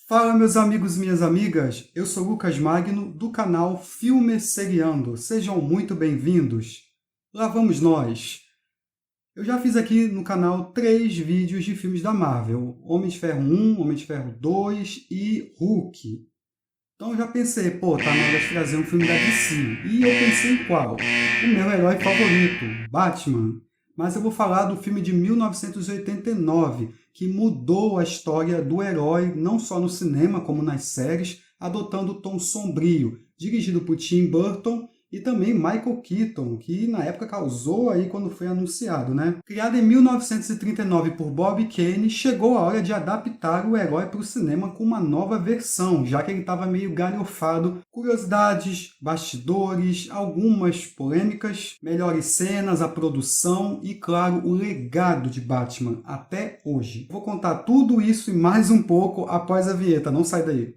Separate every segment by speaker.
Speaker 1: Fala, meus amigos e minhas amigas, eu sou Lucas Magno, do canal Filmeseriando. Sejam muito bem-vindos. Lá vamos nós. Eu já fiz aqui no canal 3 vídeos de filmes da Marvel. Homem de Ferro 1, Homem de Ferro 2 e Hulk. Então eu já pensei, tá na hora de trazer um filme da DC. E eu pensei em qual? O meu herói favorito, Batman. Mas eu vou falar do filme de 1989, que mudou a história do herói, não só no cinema, como nas séries, adotando o tom sombrio, dirigido por Tim Burton e também Michael Keaton, que na época causou aí quando foi anunciado, né? Criado em 1939 por Bob Kane, chegou a hora de adaptar o herói para o cinema com uma nova versão, já que ele estava meio galhofado. Curiosidades, bastidores, algumas polêmicas, melhores cenas, a produção e, claro, o legado de Batman até hoje. Vou contar tudo isso e mais um pouco após a vinheta, não sai daí.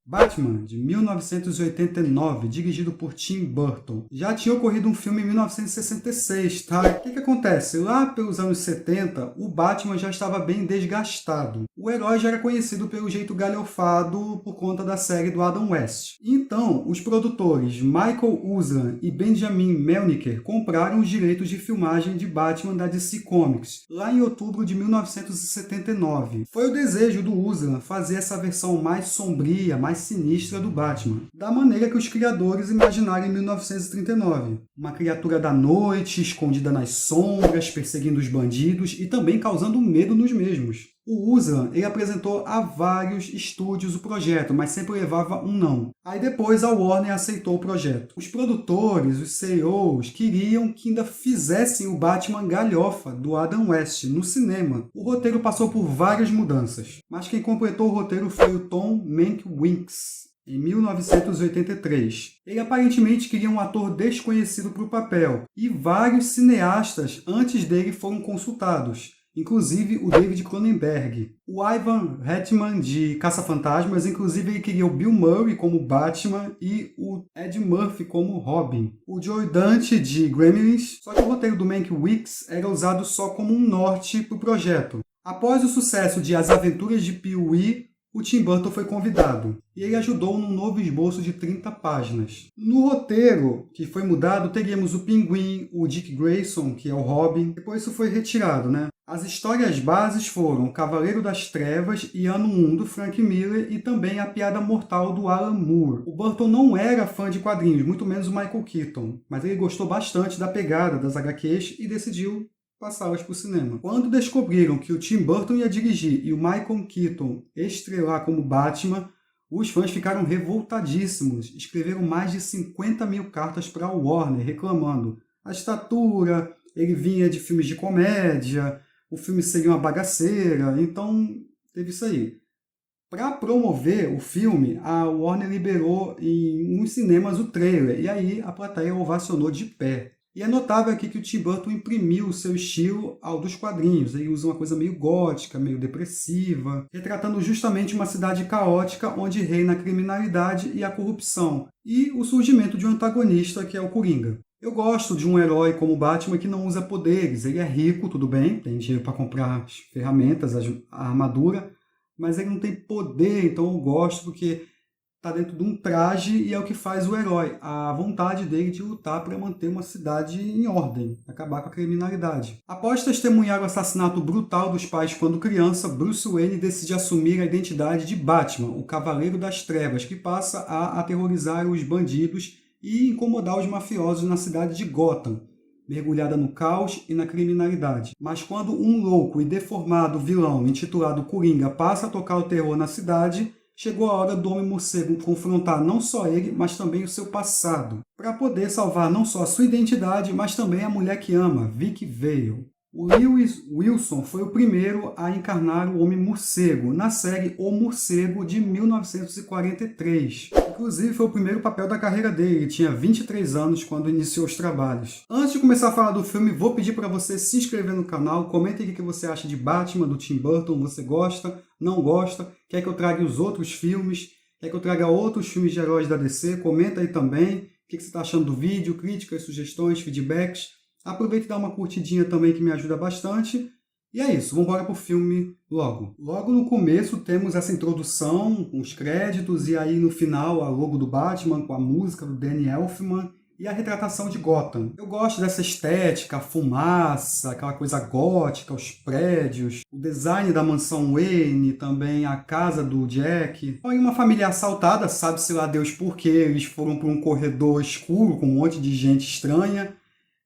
Speaker 1: Batman, de 1989, dirigido por Tim Burton. Já tinha ocorrido um filme em 1966, tá? O que acontece? Lá pelos anos 70, o Batman já estava bem desgastado. O herói já era conhecido pelo jeito galhofado por conta da série do Adam West. Então, os produtores Michael Uslan e Benjamin Melniker compraram os direitos de filmagem de Batman da DC Comics, lá em outubro de 1979. Foi o desejo do Uslan fazer essa versão mais sombria, mais sinistra do Batman, da maneira que os criadores imaginaram em 1939. Uma criatura da noite, escondida nas sombras, perseguindo os bandidos e também causando medo nos mesmos. O Uslan, ele apresentou a vários estúdios o projeto, mas sempre levava um não. Aí depois a Warner aceitou o projeto. Os produtores, os CEOs, queriam que ainda fizessem o Batman galhofa do Adam West no cinema. O roteiro passou por várias mudanças, mas quem completou o roteiro foi o Tom Mankiewicz, em 1983. Ele aparentemente queria um ator desconhecido para o papel, e vários cineastas antes dele foram consultados, inclusive o David Cronenberg. O Ivan Reitman, de Caça-Fantasmas, inclusive ele queria o Bill Murray como Batman e o Ed Murphy como Robin. O Joe Dante, de Gremlins, só que o roteiro do Mankiewicz era usado só como um norte para o projeto. Após o sucesso de As Aventuras de Pee-wee, o Tim Burton foi convidado, e ele ajudou num novo esboço de 30 páginas. No roteiro, que foi mudado, teríamos o Pinguim, o Dick Grayson, que é o Robin. Depois isso foi retirado, né? As histórias bases foram O Cavaleiro das Trevas e Ano 1 do Frank Miller e também A Piada Mortal do Alan Moore. O Burton não era fã de quadrinhos, muito menos o Michael Keaton, mas ele gostou bastante da pegada das HQs e decidiu passá-las para o cinema. Quando descobriram que o Tim Burton ia dirigir e o Michael Keaton estrelar como Batman, os fãs ficaram revoltadíssimos. Escreveram mais de 50 mil cartas para a Warner reclamando a estatura, ele vinha de filmes de comédia, o filme seria uma bagaceira, então teve isso aí. Para promover o filme, a Warner liberou em uns cinemas o trailer, e aí a plateia ovacionou de pé. E é notável aqui que o Tim Burton imprimiu o seu estilo ao dos quadrinhos. Ele usa uma coisa meio gótica, meio depressiva, retratando justamente uma cidade caótica onde reina a criminalidade e a corrupção, e o surgimento de um antagonista que é o Coringa. Eu gosto de um herói como o Batman que não usa poderes. Ele é rico, tudo bem, tem dinheiro para comprar as ferramentas, a armadura, mas ele não tem poder, então eu gosto porque está dentro de um traje e é o que faz o herói. A vontade dele de lutar para manter uma cidade em ordem, acabar com a criminalidade. Após testemunhar o assassinato brutal dos pais quando criança, Bruce Wayne decide assumir a identidade de Batman, o Cavaleiro das Trevas, que passa a aterrorizar os bandidos e incomodar os mafiosos na cidade de Gotham, mergulhada no caos e na criminalidade. Mas quando um louco e deformado vilão intitulado Coringa passa a tocar o terror na cidade, chegou a hora do Homem-Morcego confrontar não só ele, mas também o seu passado, para poder salvar não só a sua identidade, mas também a mulher que ama, Vicky Vale. O Lewis Wilson foi o primeiro a encarnar o Homem-Morcego na série O Morcego de 1943. Inclusive, foi o primeiro papel da carreira dele. Ele tinha 23 anos quando iniciou os trabalhos. Antes de começar a falar do filme, vou pedir para você se inscrever no canal. Comente aí o que você acha de Batman, do Tim Burton. Você gosta? Não gosta? Quer que eu traga os outros filmes? Quer que eu traga outros filmes de heróis da DC? Comenta aí também. que você está achando do vídeo, críticas, sugestões, feedbacks. Aproveita e dá uma curtidinha também que me ajuda bastante. E é isso, vamos embora pro filme logo. Logo no começo temos essa introdução com os créditos e aí no final a logo do Batman com a música do Danny Elfman e a retratação de Gotham. Eu gosto dessa estética, a fumaça, aquela coisa gótica, os prédios, o design da mansão Wayne, também a casa do Jack. Aí uma família assaltada, sabe-se lá Deus por quê, eles foram para um corredor escuro com um monte de gente estranha,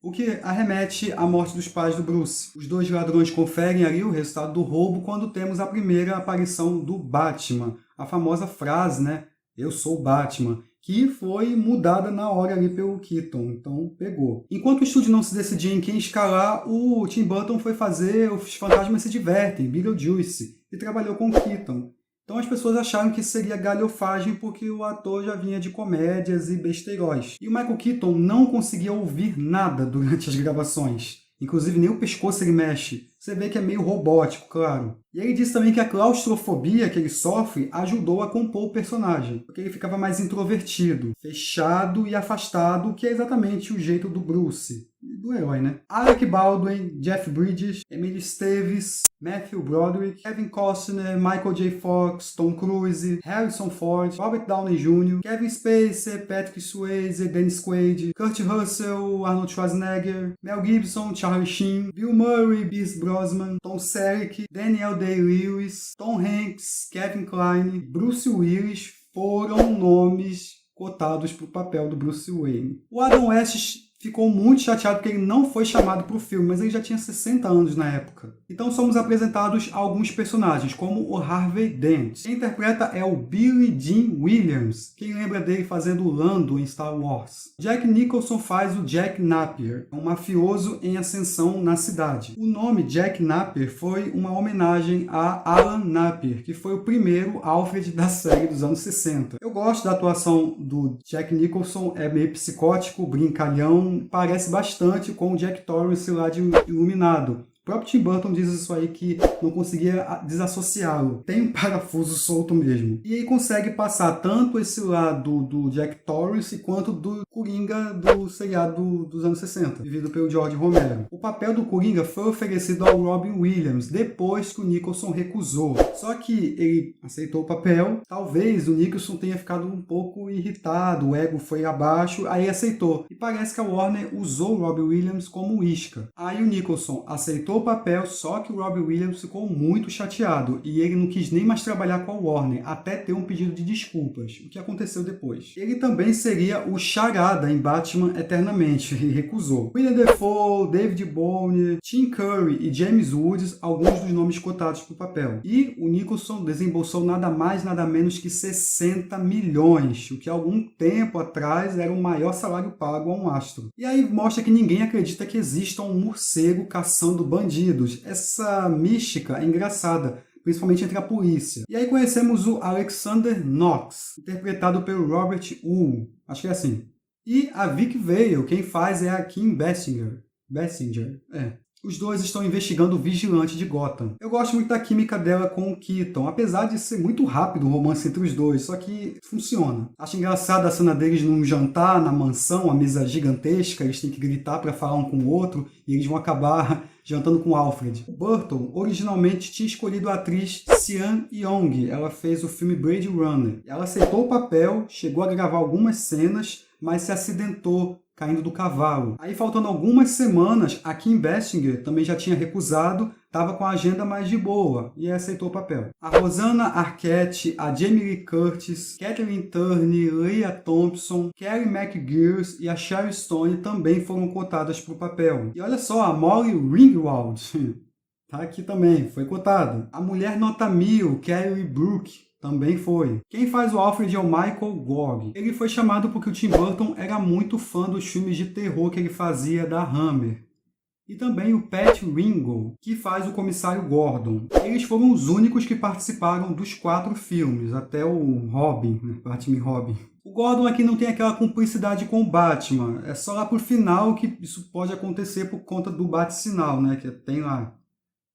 Speaker 1: o que arremete à morte dos pais do Bruce. Os dois ladrões conferem ali o resultado do roubo quando temos a primeira aparição do Batman. A famosa frase, né? Eu sou o Batman, que foi mudada na hora ali pelo Keaton, então pegou. Enquanto o estúdio não se decidia em quem escalar, o Tim Burton foi fazer Os Fantasmas se Divertem, Beetlejuice, e trabalhou com o Keaton. Então as pessoas acharam que seria galhofagem porque o ator já vinha de comédias e besteiróis. E o Michael Keaton não conseguia ouvir nada durante as gravações. Inclusive nem o pescoço ele mexe. Você vê que é meio robótico, claro. E ele disse também que a claustrofobia que ele sofre ajudou a compor o personagem, porque ele ficava mais introvertido, fechado e afastado, que é exatamente o jeito do Bruce, do herói, né? Alec Baldwin, Jeff Bridges, Emily Stevens, Matthew Broderick, Kevin Costner, Michael J. Fox, Tom Cruise, Harrison Ford, Robert Downey Jr., Kevin Spacey, Patrick Swayze, Dennis Quaid, Kurt Russell, Arnold Schwarzenegger, Mel Gibson, Charlie Sheen, Bill Murray, Pierce Brosnan, Tom Selleck, Daniel Day-Lewis, Tom Hanks, Kevin Kline, Bruce Willis foram nomes cotados para o papel do Bruce Wayne. O Adam West ficou muito chateado porque ele não foi chamado para o filme, mas ele já tinha 60 anos na época. Então somos apresentados a alguns personagens, como o Harvey Dent. Quem interpreta é o Billy Dean Williams. Quem lembra dele fazendo o Lando em Star Wars? Jack Nicholson faz o Jack Napier, um mafioso em ascensão na cidade. O nome Jack Napier foi uma homenagem a Alan Napier, que foi o primeiro Alfred da série dos anos 60. Eu gosto da atuação do Jack Nicholson, é meio psicótico, brincalhão, parece bastante com o Jack Torrance lá de Iluminado. O próprio Tim Burton diz isso aí, que não conseguia desassociá-lo. Tem um parafuso solto mesmo. E aí consegue passar tanto esse lado do Jack Torrance quanto do Coringa do seriado dos anos 60, vivido pelo George Romero. O papel do Coringa foi oferecido ao Robin Williams depois que o Nicholson recusou. Só que ele aceitou o papel. Talvez o Nicholson tenha ficado um pouco irritado, o ego foi abaixo, aí aceitou. E parece que a Warner usou o Robin Williams como isca. Aí o Nicholson aceitou o papel, só que o Robin Williams ficou muito chateado e ele não quis nem mais trabalhar com a Warner, até ter um pedido de desculpas, o que aconteceu depois. Ele também seria o Charada em Batman Eternamente, ele recusou. William Dafoe, David Bowie, Tim Curry e James Woods, alguns dos nomes cotados para o papel. E o Nicholson desembolsou nada mais, nada menos que 60 milhões, o que há algum tempo atrás era o maior salário pago a um astro. E aí mostra que ninguém acredita que exista um morcego caçando bandidos. Essa mística é engraçada, principalmente entre a polícia. E aí conhecemos o Alexander Knox, interpretado pelo Robert Wu, acho que é assim. E a Vic Vale, quem faz é a Kim Basinger. Os dois estão investigando o vigilante de Gotham. Eu gosto muito da química dela com o Keaton, apesar de ser muito rápido o romance entre os dois, só que funciona. Acho engraçada a cena deles num jantar na mansão, a mesa gigantesca, eles têm que gritar para falar um com o outro e eles vão acabar jantando com Alfred. O Burton originalmente tinha escolhido a atriz Sean Young, ela fez o filme Blade Runner. Ela aceitou o papel, chegou a gravar algumas cenas, mas se acidentou caindo do cavalo. Aí, faltando algumas semanas, a Kim Basinger também já tinha recusado, estava com a agenda mais de boa e aceitou o papel. A Rosanna Arquette, a Jamie Lee Curtis, Kathleen Turner, Leah Thompson, Kelly McGillis e a Sharon Stone também foram cotadas para o papel. E olha só, a Molly Ringwald tá aqui também, foi cotada. A mulher nota 1000, Kelly Brook, também foi. Quem faz o Alfred é o Michael Gove. Ele foi chamado porque o Tim Burton era muito fã dos filmes de terror que ele fazia da Hammer. E também o Pat Ringo, que faz o comissário Gordon. Eles foram os únicos que participaram dos 4 filmes, até o Robin, né? Batman Robin. O Gordon aqui não tem aquela cumplicidade com o Batman. É só lá pro final que isso pode acontecer por conta do bate-sinal, né? Que tem lá.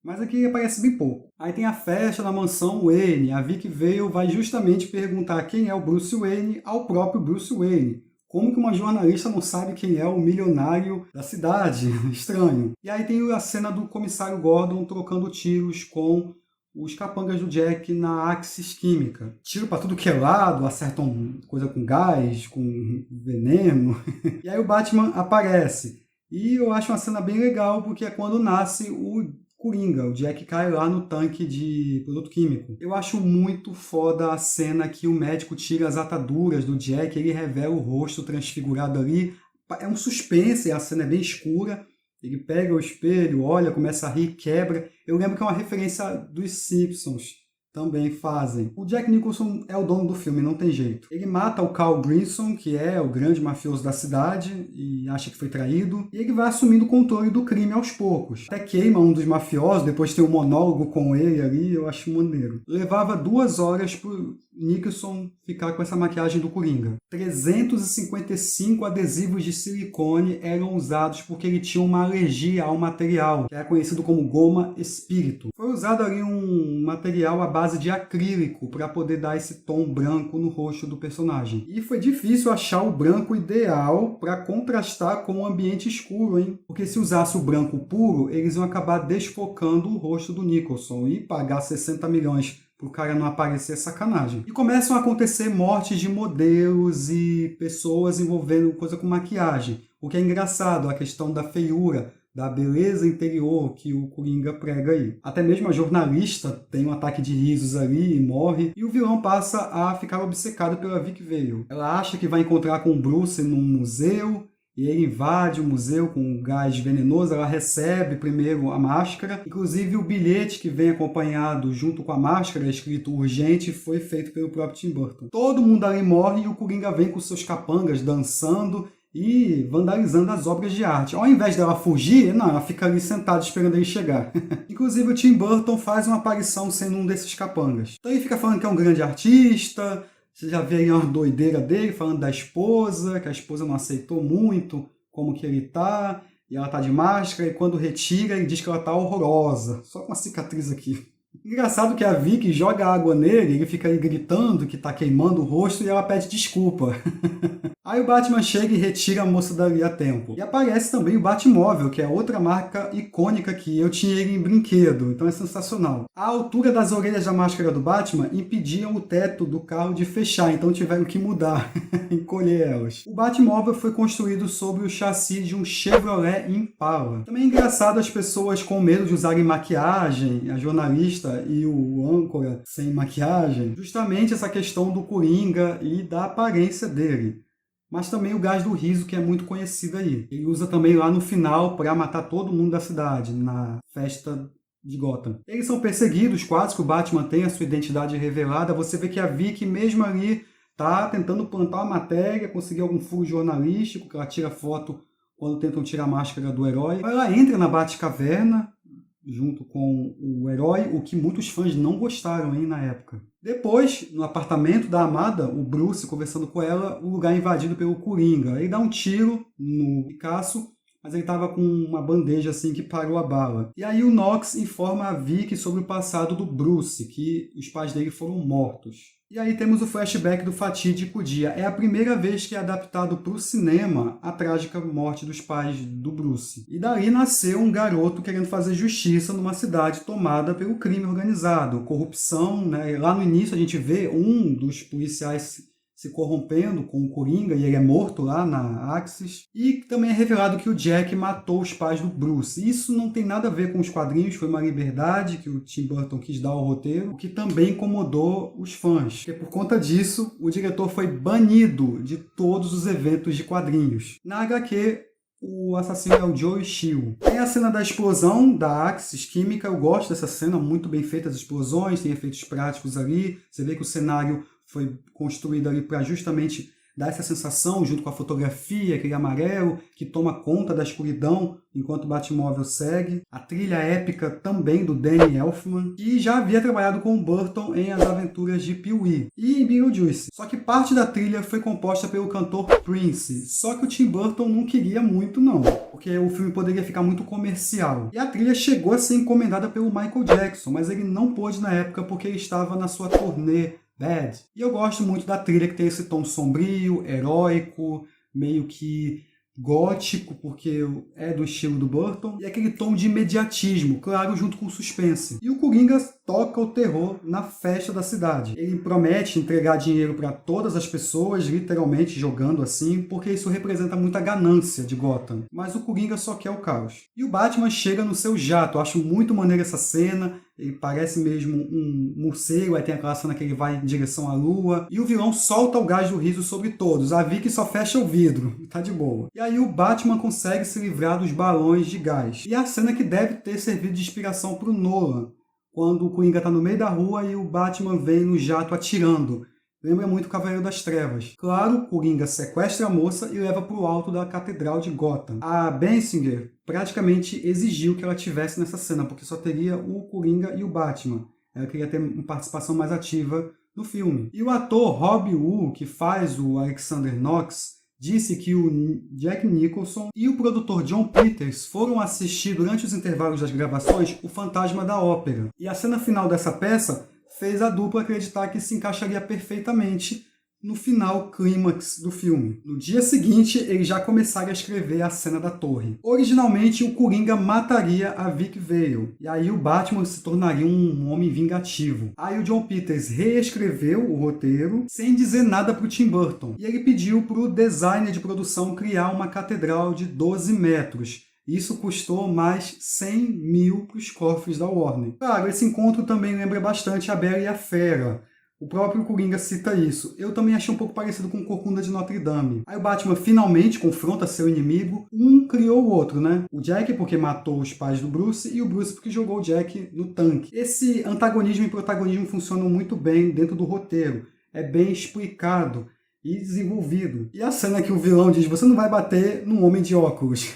Speaker 1: Mas aqui aparece bem pouco. Aí tem a festa na mansão Wayne. A Vic Vale vai justamente perguntar quem é o Bruce Wayne ao próprio Bruce Wayne. Como que uma jornalista não sabe quem é o milionário da cidade? Estranho. E aí tem a cena do comissário Gordon trocando tiros com os capangas do Jack na Axis Química. Tiro pra tudo que é lado, acertam coisa com gás, com veneno. E aí o Batman aparece. E eu acho uma cena bem legal, porque é quando nasce o Coringa. O Jack cai lá no tanque de produto químico. Eu acho muito foda a cena que o médico tira as ataduras do Jack, ele revela o rosto transfigurado ali. É um suspense, a cena é bem escura. Ele pega o espelho, olha, começa a rir, quebra. Eu lembro que é uma referência dos Simpsons. Também fazem. O Jack Nicholson é o dono do filme, não tem jeito. Ele mata o Carl Grissom, que é o grande mafioso da cidade, e acha que foi traído. E ele vai assumindo o controle do crime aos poucos. Até queima um dos mafiosos, depois tem um monólogo com ele ali, eu acho maneiro. Levava 2 horas pro Nicholson ficar com essa maquiagem do Coringa. 355 adesivos de silicone eram usados porque ele tinha uma alergia ao material, que é conhecido como goma espírito. Foi usado ali um material à base de acrílico para poder dar esse tom branco no rosto do personagem. E foi difícil achar o branco ideal para contrastar com o ambiente escuro, hein? Porque se usasse o branco puro, eles iam acabar desfocando o rosto do Nicholson e pagar 60 milhões para o cara não aparecer, sacanagem. E começam a acontecer mortes de modelos e pessoas envolvendo coisa com maquiagem. O que é engraçado, a questão da feiura, da beleza interior que o Coringa prega aí. Até mesmo a jornalista tem um ataque de risos ali e morre. E o vilão passa a ficar obcecado pela Vic Vale. Ela acha que vai encontrar com o Bruce num museu, e ele invade o museu com um gás venenoso. Ela recebe primeiro a máscara. Inclusive o bilhete que vem acompanhado junto com a máscara, escrito urgente, foi feito pelo próprio Tim Burton. Todo mundo ali morre e o Coringa vem com seus capangas dançando e vandalizando as obras de arte. Ao invés dela fugir, não, ela fica ali sentada esperando ele chegar. Inclusive o Tim Burton faz uma aparição sendo um desses capangas. Então ele fica falando que é um grande artista. Você já vê aí uma doideira dele, falando da esposa, que a esposa não aceitou muito como que ele tá, e ela tá de máscara, e quando retira, ele diz que ela tá horrorosa, só com uma cicatriz aqui. Engraçado que a Vicky joga água nele, ele fica aí gritando que tá queimando o rosto, e ela pede desculpa. Aí o Batman chega e retira a moça dali a tempo. E aparece também o Batmóvel, que é outra marca icônica que eu tinha ele em brinquedo, então é sensacional. A altura das orelhas da máscara do Batman impediam o teto do carro de fechar, então tiveram que mudar, encolher elas. O Batmóvel foi construído sobre o chassi de um Chevrolet Impala. Também é engraçado as pessoas com medo de usarem maquiagem, a jornalista e o âncora sem maquiagem, justamente essa questão do Coringa e da aparência dele. Mas também o gás do riso, que é muito conhecido aí. Ele usa também lá no final para matar todo mundo da cidade, na festa de Gotham. Eles são perseguidos, quase que o Batman tem a sua identidade revelada. Você vê que a Vicky, mesmo ali, tá tentando plantar uma matéria, conseguir algum furo jornalístico, que ela tira foto quando tentam tirar a máscara do herói. Ela entra na Batcaverna, junto com o herói, o que muitos fãs não gostaram aí na época. Depois, no apartamento da amada, o Bruce conversando com ela, o lugar é invadido pelo Coringa. Ele dá um tiro no Picasso, mas ele estava com uma bandeja assim que parou a bala. E aí o Knox informa a Vicky sobre o passado do Bruce, que os pais dele foram mortos. E aí temos o flashback do fatídico dia. É a primeira vez que é adaptado para o cinema a trágica morte dos pais do Bruce. E daí nasceu um garoto querendo fazer justiça numa cidade tomada pelo crime organizado, corrupção, né? Lá no início a gente vê um dos policiais se corrompendo com o Coringa e ele é morto lá na Axis. E também é revelado que o Jack matou os pais do Bruce. Isso não tem nada a ver com os quadrinhos, foi uma liberdade que o Tim Burton quis dar ao roteiro, o que também incomodou os fãs. Porque por conta disso, o diretor foi banido de todos os eventos de quadrinhos. Na HQ, o assassino é o Joe Chill. Tem a cena da explosão da Axis Química, eu gosto dessa cena, muito bem feita as explosões, tem efeitos práticos ali, você vê que o cenário foi construído ali para justamente dar essa sensação, junto com a fotografia, aquele amarelo, que toma conta da escuridão enquanto o Batmóvel segue. A trilha épica também do Danny Elfman, que já havia trabalhado com o Burton em As Aventuras de Pee-wee e em Beetlejuice. Só que parte da trilha foi composta pelo cantor Prince, só que o Tim Burton não queria muito não, porque o filme poderia ficar muito comercial. E a trilha chegou a ser encomendada pelo Michael Jackson, mas ele não pôde na época porque ele estava na sua turnê Bad. E eu gosto muito da trilha que tem esse tom sombrio, heróico, meio que gótico, porque é do estilo do Burton, e aquele tom de imediatismo, claro, junto com suspense. E o Coringa toca o terror na festa da cidade. Ele promete entregar dinheiro para todas as pessoas, literalmente jogando assim, porque isso representa muita ganância de Gotham. Mas o Coringa só quer o caos. E o Batman chega no seu jato. Eu acho muito maneira essa cena. Ele parece mesmo um morcego, aí tem aquela cena que ele vai em direção à lua. E o vilão solta o gás do riso sobre todos. A Vicky só fecha o vidro. Tá de boa. E aí o Batman consegue se livrar dos balões de gás. E a cena que deve ter servido de inspiração para o Nolan, quando o Coringa está no meio da rua e o Batman vem no jato atirando. Lembra muito o Cavaleiro das Trevas. Claro, o Coringa sequestra a moça e leva para o alto da Catedral de Gotham. A Basinger praticamente exigiu que ela tivesse nessa cena, porque só teria o Coringa e o Batman. Ela queria ter uma participação mais ativa no filme. E o ator Rob Wu, que faz o Alexander Knox, disse que o Jack Nicholson e o produtor John Peters foram assistir durante os intervalos das gravações O Fantasma da Ópera. E a cena final dessa peça fez a dupla acreditar que se encaixaria perfeitamente no final clímax do filme. No dia seguinte, eles já começaram a escrever a cena da torre. Originalmente, o Coringa mataria a Vicky Vale, e aí o Batman se tornaria um homem vingativo. Aí o John Peters reescreveu o roteiro sem dizer nada para o Tim Burton, e ele pediu para o designer de produção criar uma catedral de 12 metros. Isso custou mais 100 mil para os cofres da Warner. Claro, esse encontro também lembra bastante A Bela e a Fera. O próprio Coringa cita isso. Eu também achei um pouco parecido com Corcunda de Notre Dame. Aí o Batman finalmente confronta seu inimigo. Um criou o outro, né? O Jack porque matou os pais do Bruce e o Bruce porque jogou o Jack no tanque. Esse antagonismo e protagonismo funcionam muito bem dentro do roteiro. É bem explicado e desenvolvido. E a cena que o vilão diz, você não vai bater num homem de óculos.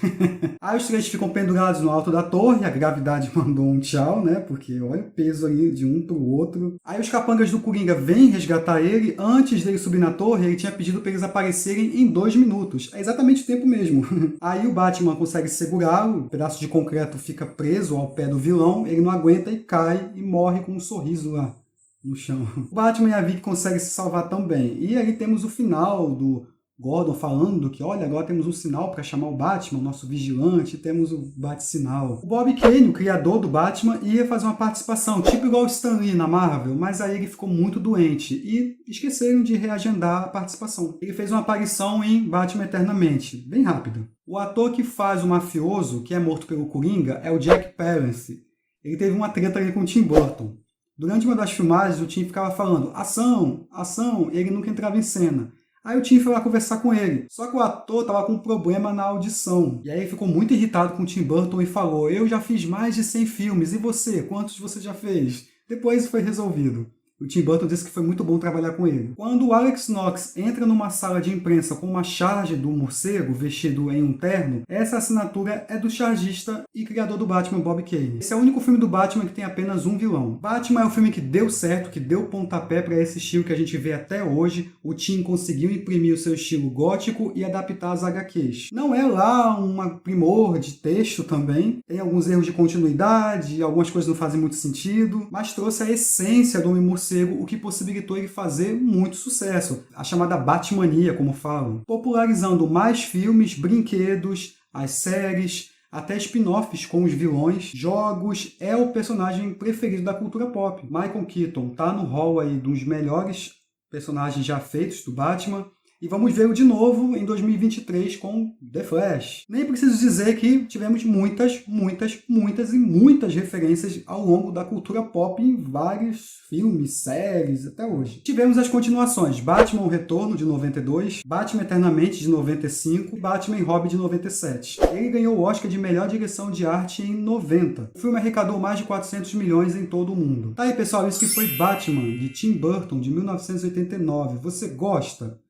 Speaker 1: Aí os três ficam pendurados no alto da torre, a gravidade mandou um tchau, né? Porque olha o peso aí de um pro outro. Aí os capangas do Coringa vêm resgatar ele. Antes dele subir na torre, ele tinha pedido para eles aparecerem em 2 minutos. É exatamente o tempo mesmo. Aí o Batman consegue segurá-lo, o pedaço de concreto fica preso ao pé do vilão, ele não aguenta e cai e morre com um sorriso lá no chão. O Batman e a Vicky conseguem se salvar também. E aí temos o final do Gordon falando que, olha, agora temos um sinal para chamar o Batman, o nosso vigilante, temos o Bat-sinal. O Bob Kane, o criador do Batman, ia fazer uma participação, tipo igual o Stan Lee na Marvel, mas aí ele ficou muito doente e esqueceram de reagendar a participação. Ele fez uma aparição em Batman Eternamente, bem rápida. O ator que faz o mafioso, que é morto pelo Coringa, é o Jack Palance. Ele teve uma treta ali com o Tim Burton. Durante uma das filmagens, o Tim ficava falando ação, ação, e ele nunca entrava em cena. Aí o Tim foi lá conversar com ele. Só que o ator estava com um problema na audição. E aí ele ficou muito irritado com o Tim Burton e falou, eu já fiz mais de 100 filmes, e você? Quantos você já fez? Depois foi resolvido. O Tim Burton disse que foi muito bom trabalhar com ele. Quando o Alex Knox entra numa sala de imprensa com uma charge do morcego vestido em um terno, essa assinatura é do chargista e criador do Batman, Bob Kane. Esse é o único filme do Batman que tem apenas um vilão. Batman é o filme que deu certo, que deu pontapé para esse estilo que a gente vê até hoje. O Tim conseguiu imprimir o seu estilo gótico e adaptar as HQs. Não é lá um primor de texto também, tem alguns erros de continuidade, algumas coisas não fazem muito sentido, mas trouxe a essência do Homem-Morcego, o que possibilitou ele fazer muito sucesso, a chamada Batmania, como falam, popularizando mais filmes, brinquedos, as séries, até spin-offs com os vilões, jogos, é o personagem preferido da cultura pop. Michael Keaton tá no hall aí dos melhores personagens já feitos do Batman, e vamos vê-lo de novo em 2023 com The Flash. Nem preciso dizer que tivemos muitas e muitas referências ao longo da cultura pop em vários filmes, séries, até hoje. Tivemos as continuações Batman O Retorno, de 92, Batman Eternamente, de 95 e Batman e Robin, de 97. Ele ganhou o Oscar de melhor direção de arte em 90. O filme arrecadou mais de 400 milhões em todo o mundo. Tá aí, pessoal, isso que foi Batman, de Tim Burton, de 1989. Você gosta?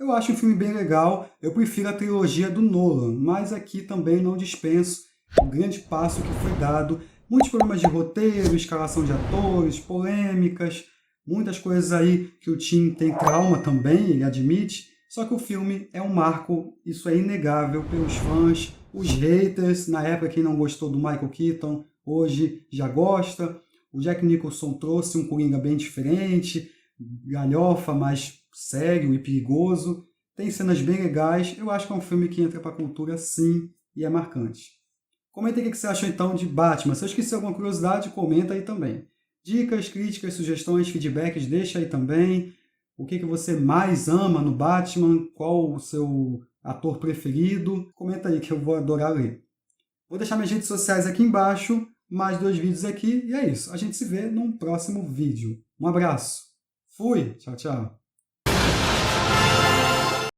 Speaker 1: Eu acho um filme bem legal, eu prefiro a trilogia do Nolan, mas aqui também não dispenso o grande passo que foi dado. Muitos problemas de roteiro, escalação de atores, polêmicas, muitas coisas aí que o Tim tem trauma também, ele admite. Só que o filme é um marco, isso é inegável pelos fãs, os haters, na época quem não gostou do Michael Keaton, hoje já gosta. O Jack Nicholson trouxe um Coringa bem diferente, galhofa, mas sério e perigoso. tem cenas bem legais, eu acho que é um filme que entra para a cultura sim e é marcante. Comenta aí o que você achou então de Batman. Se eu esqueci alguma curiosidade, comenta aí também. Dicas, críticas, sugestões, feedbacks, deixa aí também. O que você mais ama no Batman? Qual o seu ator preferido? Comenta aí que eu vou adorar ler. Vou deixar minhas redes sociais aqui embaixo, mais 2 vídeos aqui, e é isso. A gente se vê num próximo vídeo. Um abraço. Fui! Tchau, tchau.